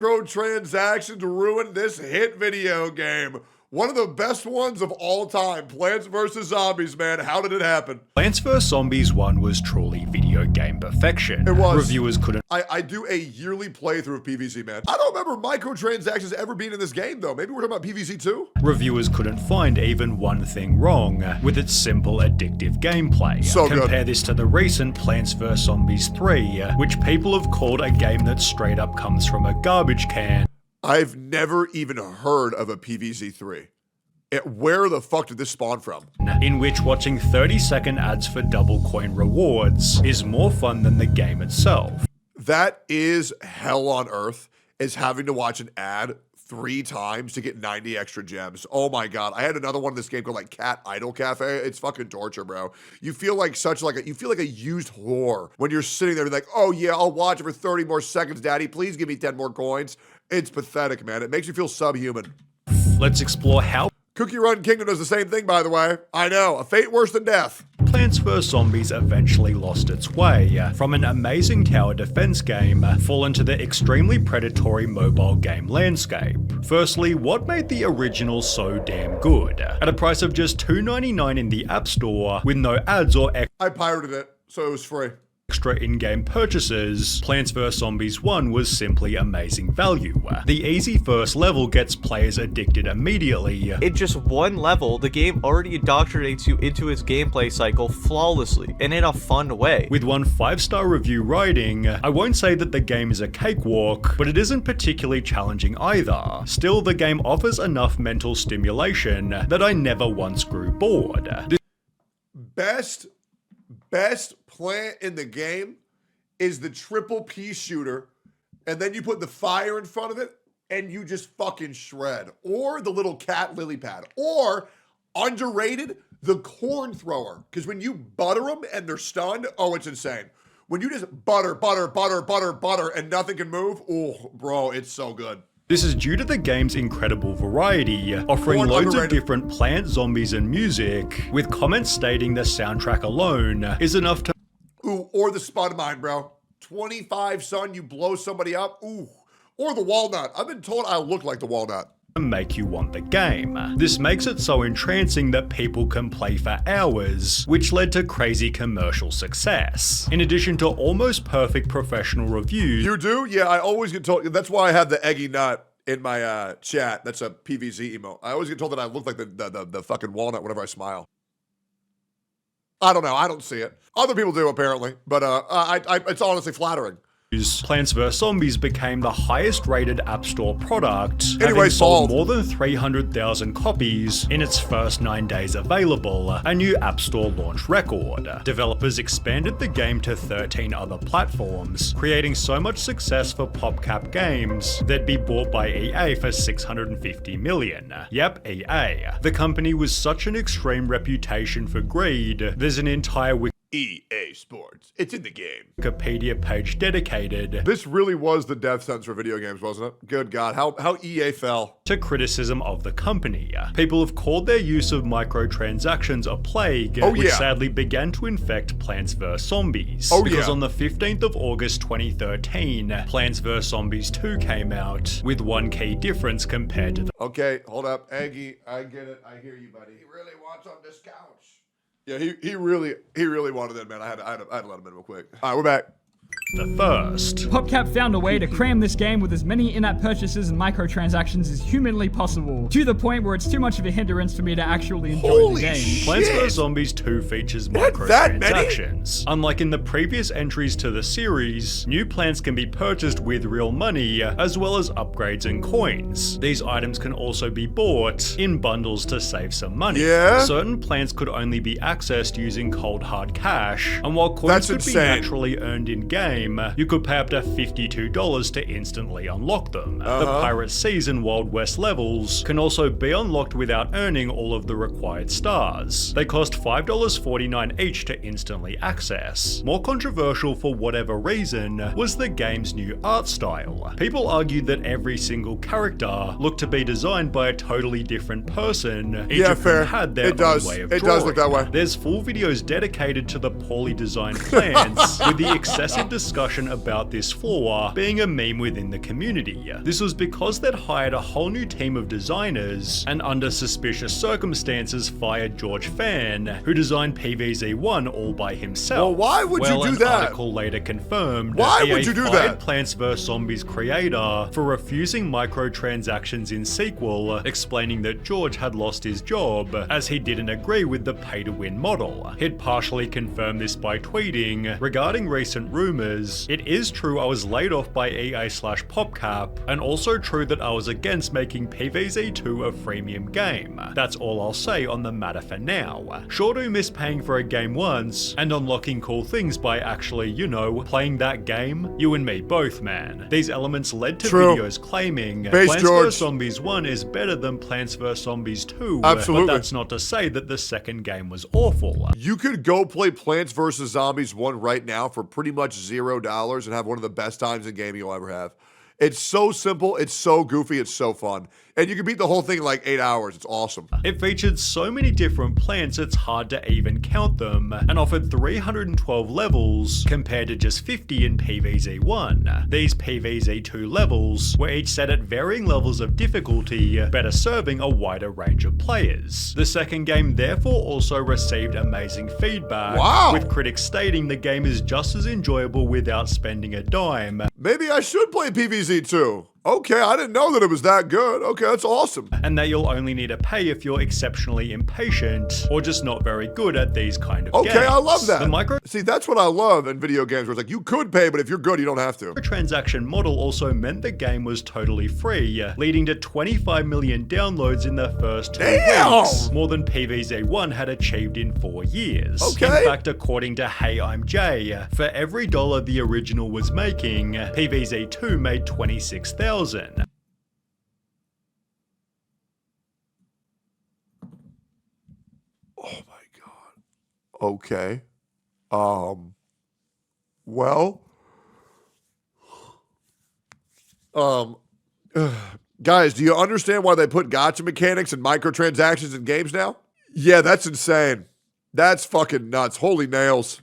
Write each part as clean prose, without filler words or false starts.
Microtransactions ruined this hit video game. One of the best ones of all time. Plants vs. Zombies, man. How did it happen? Plants vs. Zombies 1 was truly video game perfection. It was. Reviewers couldn't. I do a yearly playthrough of PvZ, man. I don't remember microtransactions ever being in this game, though. Maybe we're talking about PvZ 2? Reviewers couldn't find even one thing wrong with its simple, addictive gameplay. So good. Compare this to the recent Plants vs. Zombies 3, which people have called a game that straight up comes from a garbage can. I've never even heard of a PvZ 3. Where the fuck did this spawn from? In which watching 30-second ads for double coin rewards is more fun than the game itself. That is hell on earth, is having to watch an ad 3 times to get 90 extra gems. Oh my god. I had another one in this game called like Cat Idol Cafe. It's fucking torture, bro. You feel like you feel like a used whore when you're sitting there like, oh yeah, I'll watch it for 30 more seconds, daddy. Please give me 10 more coins. It's pathetic, man. It makes you feel subhuman. Let's explore how Cookie Run Kingdom does the same thing, by the way. I know, a fate worse than death. Plants vs. Zombies eventually lost its way from an amazing tower defense game fall into the extremely predatory mobile game landscape. Firstly, what made the original so damn good? At a price of just $2.99 in the App Store with no ads or I pirated it, so it was free. Extra in-game purchases, Plants vs. Zombies 1 was simply amazing value. The easy first level gets players addicted immediately. In just one level, the game already indoctrinates you into its gameplay cycle flawlessly and in a fun way. With one 5-star review writing, I won't say that the game is a cakewalk, but it isn't particularly challenging either. Still, the game offers enough mental stimulation that I never once grew bored. Best plant in the game is the triple P shooter, and then you put the fire in front of it, and you just fucking shred. Or the little cat lily pad. Or, underrated, the corn thrower. Because when you butter them and they're stunned, oh, it's insane. When you just butter, and nothing can move, oh, bro, it's so good. This is due to the game's incredible variety, offering loads of different plants, zombies, and music, with comments stating the soundtrack alone is enough to— Ooh, or the spud mine, bro. 25, son, you blow somebody up, ooh. Or the walnut. I've been told I look like the walnut. Make you want the game. This makes it so entrancing that people can play for hours, which led to crazy commercial success. In addition to almost perfect professional reviews— You do? Yeah, I always get told. That's why I have the eggy nut in my chat. That's a PvZ emote. I always get told that I look like the fucking walnut whenever I smile. I don't know. I don't see it. Other people do, apparently. But it's honestly flattering. Plants vs. Zombies became the highest rated App Store product, anyway, having sold more than 300,000 copies in its first 9 days available, a new App Store launch record. Developers expanded the game to 13 other platforms, creating so much success for PopCap Games that'd be bought by EA for $650 million. Yep, EA. The company was such an extreme reputation for greed, there's an entire EA Sports. It's in the game. Wikipedia page dedicated. This really was the death sentence for video games, wasn't it? Good God, how EA fell. To criticism of the company. People have called their use of microtransactions a plague, which sadly began to infect Plants vs. Zombies. Because on the 15th of August 2013, Plants vs. Zombies 2 came out, with one key difference compared to the— Okay, hold up. Aggie, I get it. I hear you, buddy. He really wants on this couch. Yeah, he really wanted that, man. I had to let him in real quick. All right, we're back. The first. PopCap found a way to cram this game with as many in-app purchases and microtransactions as humanly possible, to the point where it's too much of a hindrance for me to actually enjoy the game. Plants vs. Zombies 2 features microtransactions. Unlike in the previous entries to the series, new plants can be purchased with real money, as well as upgrades and coins. These items can also be bought in bundles to save some money. Certain plants could only be accessed using cold hard cash, and while coins could be naturally earned in-game, you could pay up to $52 to instantly unlock them. The Pirate Seas and Wild West levels can also be unlocked without earning all of the required stars. They cost $5.49 each to instantly access. More controversial for whatever reason was the game's new art style. People argued that every single character looked to be designed by a totally different person. Each of them had their own way of drawing. It does look that way. There's full videos dedicated to the poorly designed plants, with the excessive discussion about this flaw being a meme within the community. This was because they'd hired a whole new team of designers and under suspicious circumstances fired George Fan, who designed PvZ1 all by himself. Well, why would you do an that? article later confirmed Why EA would you do fired that? Plants vs. Zombies creator for refusing microtransactions in sequel, explaining that George had lost his job as he didn't agree with the pay-to-win model. He'd partially confirmed this by tweeting, regarding recent rumors, it is true I was laid off by EA/PopCap, and also true that I was against making PvZ2 a freemium game. That's all I'll say on the matter for now. Sure do miss paying for a game once, and unlocking cool things by actually, you know, playing that game. You and me both, man. These elements led to True. videos claiming Base Plants George. vs. Zombies 1 is better than Plants vs. Zombies 2, Absolutely. but that's not to say that the second game was awful. You could go play Plants vs. Zombies 1 right now for pretty much $0 and have one of the best times in gaming you'll ever have. It's so simple, it's so goofy, it's so fun. And you can beat the whole thing in like 8 hours. It's awesome. It featured so many different plants it's hard to even count them, and offered 312 levels compared to just 50 in PvZ1. These PvZ2 levels were each set at varying levels of difficulty, better serving a wider range of players. The second game therefore also received amazing feedback, Wow. with critics stating the game is just as enjoyable without spending a dime. Maybe I should play PvZ2. Okay, I didn't know that it was that good. Okay, that's awesome. And that you'll only need to pay if you're exceptionally impatient or just not very good at these kind of games. Okay, I love that. The See, that's what I love in video games where it's like, you could pay, but if you're good, you don't have to. microtransaction model also meant the game was totally free, leading to 25 million downloads in the first 2 Damn! weeks, more than PvZ1 had achieved in 4 years. Okay. In fact, according to Hey I'm Jay, for every dollar the original was making, PvZ2 made 26,000. Oh my God. Okay. Well. Guys, do you understand why they put gacha mechanics and microtransactions in games now? Yeah, that's insane. That's fucking nuts. Holy nails.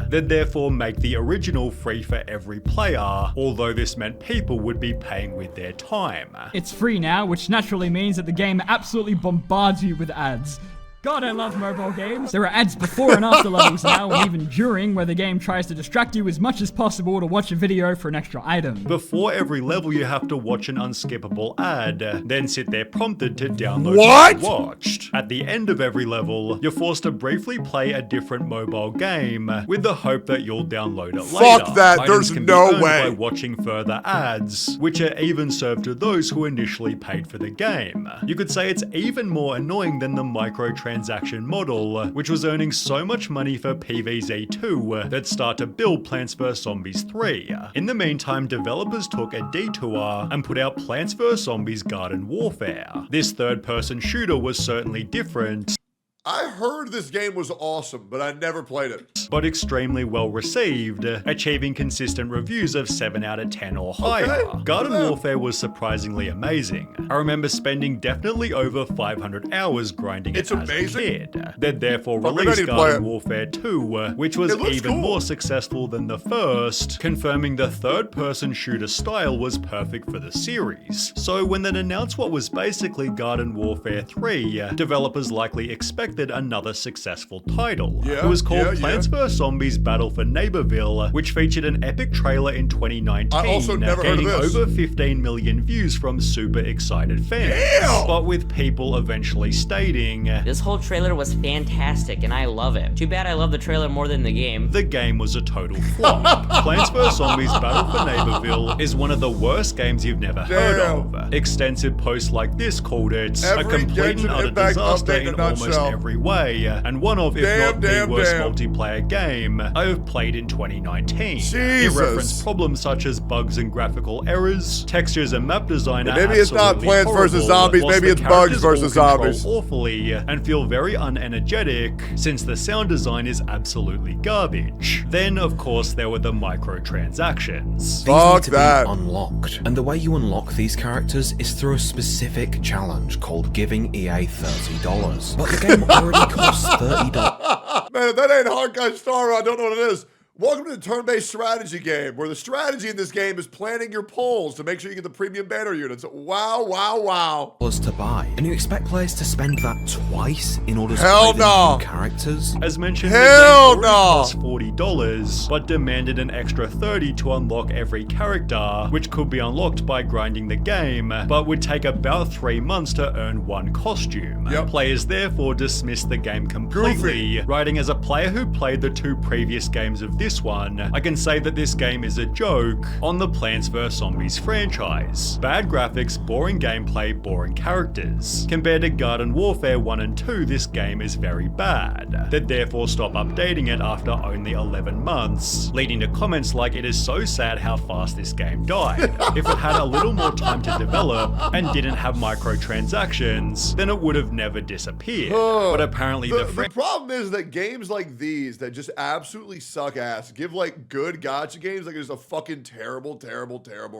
They'd therefore make the original free for every player, although this meant people would be paying with their time. It's free now, which naturally means that the game absolutely bombards you with ads. God, I love mobile games. There are ads before and after levels now, and even during, where the game tries to distract you as much as possible to watch a video for an extra item. Before every level you have to watch an unskippable ad, then sit there prompted to download What? what you watched. At the end of every level, you're forced to briefly play a different mobile game, with the hope that you'll download it later. Fuck that, Items there's can no be earned way. by watching further ads, which are even served to those who initially paid for the game. You could say it's even more annoying than the microtransaction model, which was earning so much money for PvZ2 that start to build Plants vs. Zombies 3. In the meantime, developers took a detour and put out Plants vs. Zombies Garden Warfare. This third-person shooter was certainly different, I heard this game was awesome, but I never played it. but extremely well received, achieving consistent reviews of 7 out of 10 or higher. Okay. Garden Yeah. Warfare was surprisingly amazing. I remember spending definitely over 500 hours grinding It's it as amazing. a kid. They'd therefore Fuck, maybe I released need to play Garden it. Warfare 2, which was It looks even cool. more successful than the first, confirming the third-person shooter style was perfect for the series. So when they'd announced what was basically Garden Warfare 3, developers likely expected another successful title. Yeah, It was called yeah, Plants vs. Zombies Battle for Neighborville, which featured an epic trailer in 2019, I also never heard of gaining this. over 15 million views from super excited fans. Damn! But with people eventually stating, This whole trailer was fantastic and I love it. Too bad I love the trailer more than the game. the game was a total flop. Plants vs. Zombies Battle for Neighborville is one of the worst games you've never heard Damn. of. Extensive posts like this called it a Every complete and Genshin utter Impact disaster update in in a almost nutshell. every way, and one of, if Damn, not the damn, worst damn. multiplayer game I have played in 2019. It Jesus. referenced problems such as bugs and graphical errors, textures and map design are Maybe it's not absolutely Plants vs. horrible, Zombies, whilst maybe the it's Bugs characters all vs. control Zombies. awfully and feel very unenergetic, since the sound design is absolutely garbage. Then, of course, there were the microtransactions. These Fuck need to that. be unlocked, and the way you unlock these characters is through a specific challenge called giving EA $30. But the game already costs $30. Man, if that ain't Honkai Star, I don't know what it is. Welcome to the turn-based strategy game, where the strategy in this game is planning your polls to make sure you get the premium banner units. Wow, wow, wow. To buy. And you expect players to spend that twice in order to Hell play the no. new characters? As mentioned, Hell the game no. cost $40, but demanded an extra $30 to unlock every character, which could be unlocked by grinding the game, but would take about 3 months to earn one costume. Yep. Players therefore dismissed the game completely, writing as a player who played the 2 previous games of this one, I can say that this game is a joke on the Plants vs Zombies franchise. Bad graphics, boring gameplay, boring characters. Compared to Garden Warfare 1 and 2, this game is very bad. They'd therefore stop updating it after only 11 months, leading to comments like, "It is so sad how fast this game died. If it had a little more time to develop and didn't have microtransactions, then it would have never disappeared." But apparently The problem is that games like these that just absolutely suck ass give like good gacha games like just a fucking terrible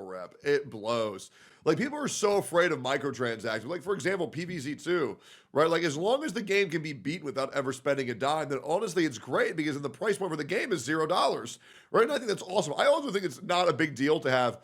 rep. It blows. Like, people are so afraid of microtransactions. Like, for example, PvZ2, right? Like, as long as the game can be beaten without ever spending a dime, then honestly, it's great, because then the price point for the game is $0, right? And I think that's awesome. I also think it's not a big deal to have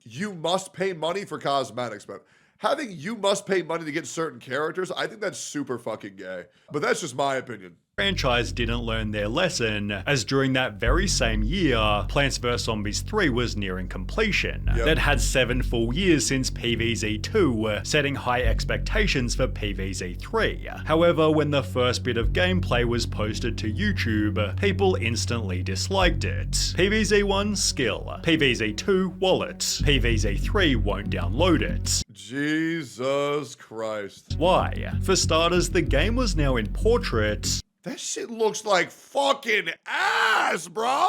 you must pay money for cosmetics, but having you must pay money to get certain characters, I think that's super fucking gay. But that's just my opinion. Franchise didn't learn their lesson, as during that very same year, Plants vs Zombies 3 was nearing completion. That had 7 full years since PvZ2, setting high expectations for PvZ3. However, when the first bit of gameplay was posted to YouTube, people instantly disliked it. PvZ1, skill. PvZ2, wallet. PvZ3 won't download it. Jesus Christ. Why? For starters, the game was now in portrait. That shit looks like fucking ass, bro.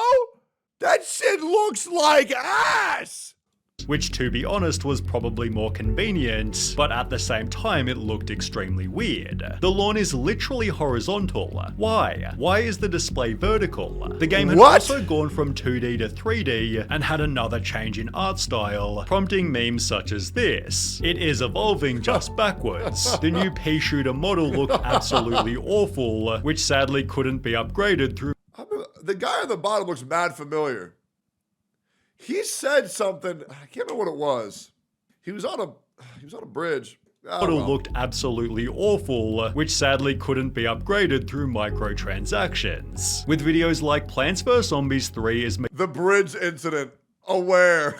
That shit looks like ass. Which, to be honest, was probably more convenient, but at the same time it looked extremely weird. The lawn is literally horizontal. Why? Why is the display vertical? The game had also gone from 2D to 3D and had another change in art style, prompting memes such as this. It is evolving just backwards. The new pea shooter model looked absolutely awful, which sadly couldn't be upgraded through. The guy on the bottom looks mad familiar. He said something, I can't remember what it was. He was on a bridge. Model looked absolutely awful, which sadly couldn't be upgraded through microtransactions. With videos like Plants vs Zombies 3 is the bridge incident. Aware.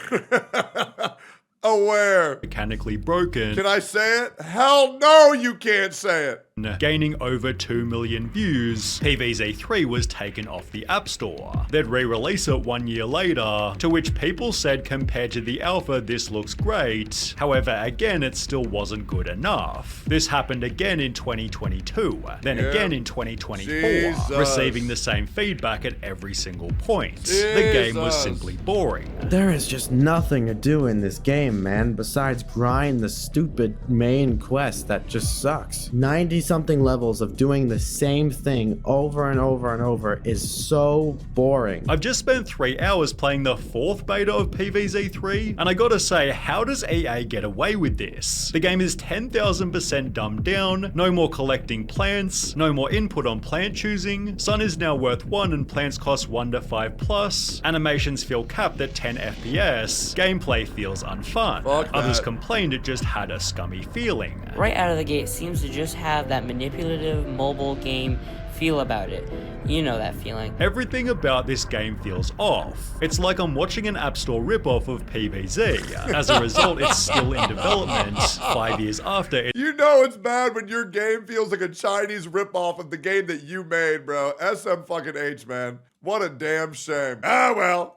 Aware. Mechanically broken. Can I say it? Hell no, you can't say it. Gaining over 2 million views, PvZ3 was taken off the App Store. They'd re-release it 1 year later, to which people said compared to the alpha this looks great. However, again, it still wasn't good enough. This happened again in 2022, then again in 2024, receiving the same feedback at every single point. The game was simply boring. There is just nothing to do in this game, man, besides grind the stupid main quest that just sucks. 90-something levels of doing the same thing over and over and over is so boring. I've just spent 3 hours playing the 4th beta of PvZ3, and I gotta say, how does EA get away with this? The game is 10,000% dumbed down, no more collecting plants, no more input on plant choosing, sun is now worth 1 and plants cost 1 to 5 plus, animations feel capped at 10 FPS, gameplay feels unfun. Others complained it just had a scummy feeling. Right out of the gate, it seems to just have that manipulative mobile game feel about it. You know that feeling. Everything about this game feels off. It's like I'm watching an App Store ripoff of PvZ. As a result, it's still in development 5 years after it. You know it's bad when your game feels like a Chinese ripoff of the game that you made, bro. SM fucking H, man. What a damn shame. Ah, well.